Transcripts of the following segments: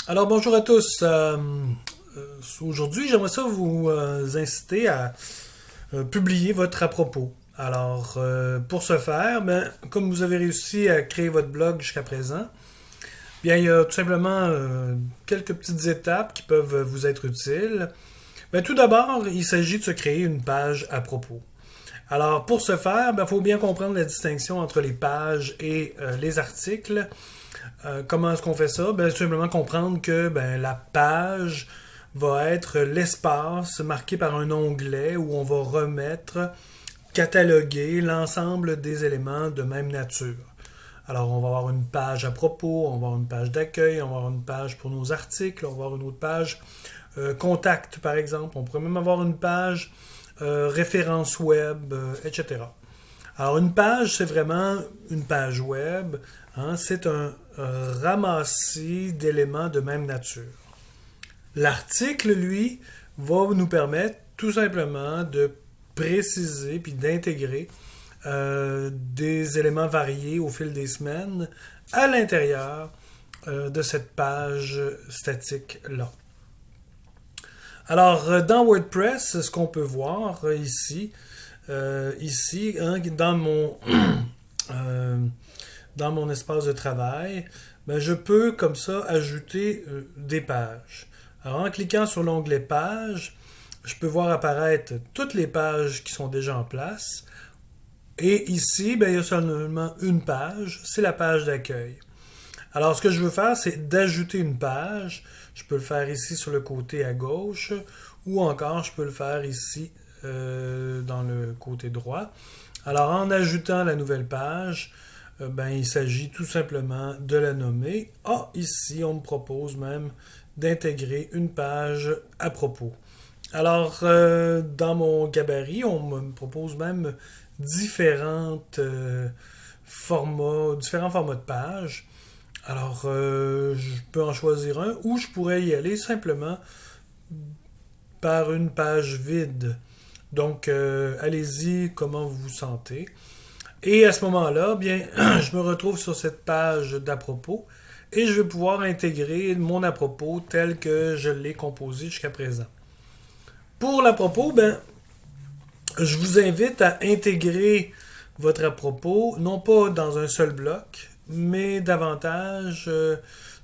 Alors bonjour à tous. Aujourd'hui, j'aimerais ça vous inciter à publier votre à propos. Alors, pour ce faire, ben, comme vous avez réussi à créer votre blog jusqu'à présent, bien, il y a tout simplement quelques petites étapes qui peuvent vous être utiles. Ben, tout d'abord, il s'agit de se créer une page à propos. Alors, pour ce faire, il faut bien comprendre la distinction entre les pages et les articles. Comment est-ce qu'on fait ça? Ben, simplement comprendre que la page va être l'espace marqué par un onglet où on va remettre, cataloguer l'ensemble des éléments de même nature. Alors, on va avoir une page à propos, on va avoir une page d'accueil, on va avoir une page pour nos articles, on va avoir une autre page contact, par exemple. On pourrait même avoir une page référence web, etc. Alors, une page, c'est vraiment une page web. Hein, c'est un ramassis d'éléments de même nature. L'article, lui, va nous permettre tout simplement de préciser puis d'intégrer des éléments variés au fil des semaines à l'intérieur de cette page statique-là. Alors, dans WordPress, ce qu'on peut voir ici hein, euh, dans mon espace de travail, ben, je peux comme ça ajouter des pages. Alors, en cliquant sur l'onglet Pages, je peux voir apparaître toutes les pages qui sont déjà en place. Et ici, ben, il y a seulement une page, c'est la page d'accueil. Alors, ce que je veux faire, c'est d'ajouter une page. Je peux le faire ici sur le côté à gauche, ou encore je peux le faire ici dans le côté droit. Alors, en ajoutant la nouvelle page, il s'agit tout simplement de la nommer. Ah, ici, on me propose même d'intégrer une page à propos. Alors, dans mon gabarit, on me propose même différents formats de pages. Alors, je peux en choisir un ou je pourrais y aller simplement par une page vide. Donc, allez-y, comment vous vous sentez. Et à ce moment-là, bien, je me retrouve sur cette page d'à propos et je vais pouvoir intégrer mon à propos tel que je l'ai composé jusqu'à présent. Pour l'à propos, ben, je vous invite à intégrer votre à propos, non pas dans un seul bloc, mais davantage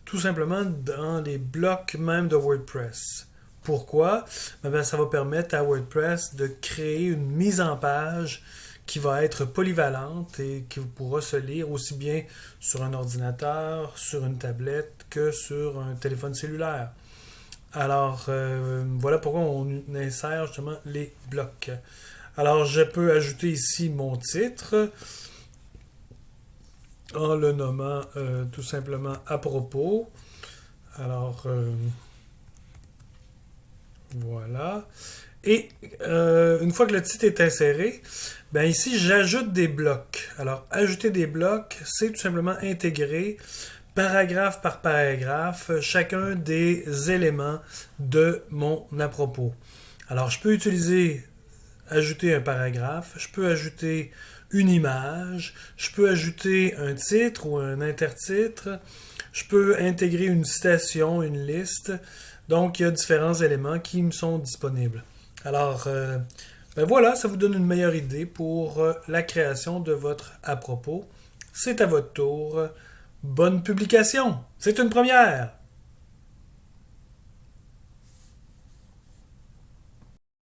tout simplement dans les blocs même de WordPress. Pourquoi? Ça va permettre à WordPress de créer une mise en page qui va être polyvalente et qui pourra se lire aussi bien sur un ordinateur, sur une tablette que sur un téléphone cellulaire. Alors, voilà pourquoi on insère justement les blocs. Alors, je peux ajouter ici mon titre en le nommant tout simplement à propos. Alors, voilà. Et une fois que le titre est inséré, ben ici, j'ajoute des blocs. Alors, ajouter des blocs, c'est tout simplement intégrer paragraphe par paragraphe chacun des éléments de mon à propos. Alors, je peux ajouter un paragraphe, je peux ajouter une image, je peux ajouter un titre ou un intertitre, je peux intégrer une citation, une liste. Donc, il y a différents éléments qui me sont disponibles. Alors, voilà, ça vous donne une meilleure idée pour la création de votre à propos. C'est à votre tour. Bonne publication. C'est une première.